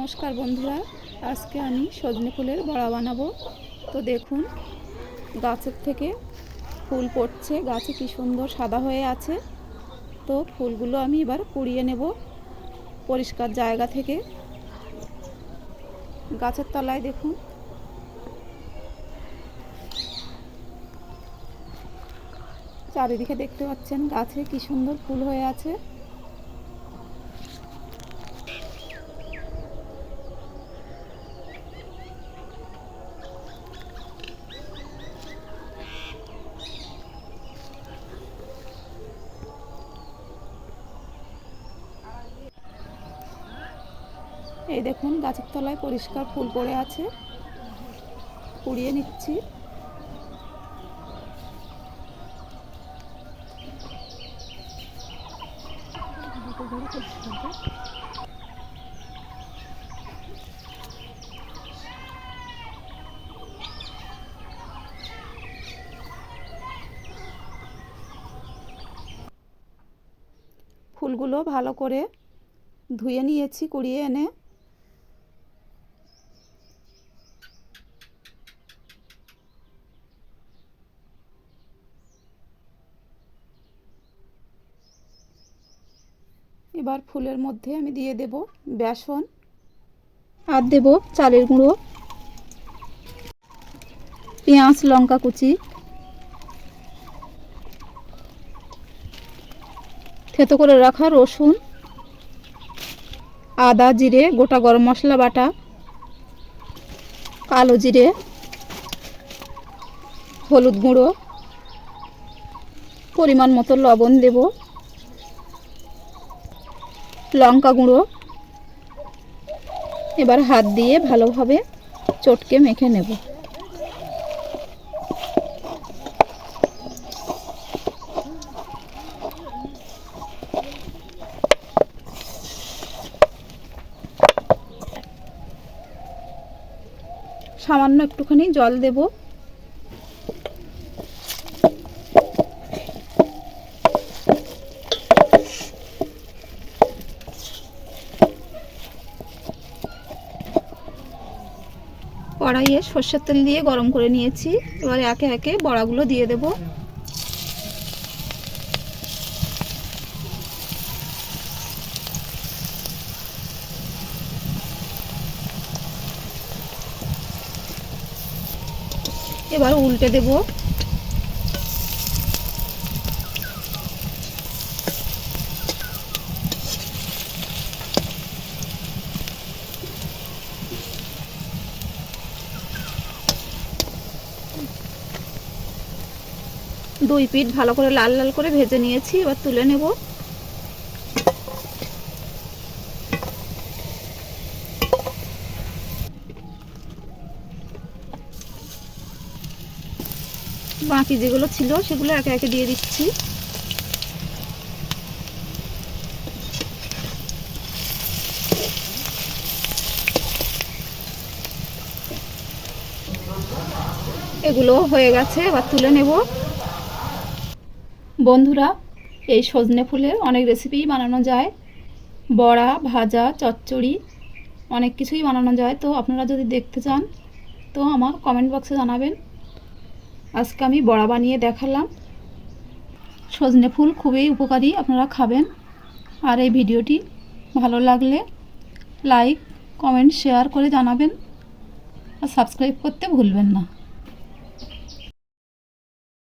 নমস্কার বন্ধুরা, আজকে আমি সজনে ফুলের বড়া বানাবো। তো দেখুন, গাছের থেকে ফুল পড়ছে, গাছে কি সুন্দর সাদা হয়ে আছে। তো ফুলগুলো আমি এবার কুড়িয়ে নেব পরিষ্কার জায়গা থেকে। গাছের তলায় দেখুন চারিদিকে দেখতে পাচ্ছেন গাছে কি সুন্দর ফুল হয়ে আছে। এই দেখুন গাছের তলায় পরিষ্কার ফুল পড়ে আছে, কুড়িয়ে নিচ্ছি। ফুলগুলো ভালো করে ধুয়ে নিয়েছি কুড়িয়ে এনে। এবার ফুলের মধ্যে আমি দিয়ে দেব বেসন, আর দেব চালের গুঁড়ো, পেঁয়াজ লঙ্কা কুচি, থেতো করে রাখা রসুন, আদা জিরে গোটা গরম মশলা বাটা, কালো জিরে, হলুদ গুঁড়ো, পরিমাণ মতো লবণ দেব, লঙ্কা গুঁড়ো। এবার হাত দিয়ে ভালোভাবে চটকে মেখে নেব। সামান্য একটুখানি জল দেব। কড়াইয়ে সর্ষের তেল দিয়ে গরম করে নিয়েছি। এবার একে একে বড়াগুলো দিয়ে দেব। এবার উল্টে দেব। দুই পিঠ ভালো করে লাল লাল করে ভেজে নিয়েছি, এবার তুলে নেব। বাকি যেগুলো ছিল সেগুলো একে একে দিয়ে দিচ্ছি। এগুলো হয়ে গেছে, এবার তুলে নেব। বন্ধুরা, এই সজনে ফুলের অনেক রেসিপি বানানো যায়, বড়া ভাজা চচ্চড়ি অনেক কিছুই বানানো যায়। তো আপনারা যদি দেখতে চান তো আমার কমেন্ট বক্সে জানাবেন। আজকে আমি বড়া বানিয়ে দেখালাম। সজনে ফুল খুবই উপকারী, আপনারা খাবেন। আর এই ভিডিওটি ভালো লাগলে লাইক কমেন্ট শেয়ার করে জানাবেন, আর সাবস্ক্রাইব করতে ভুলবেন না।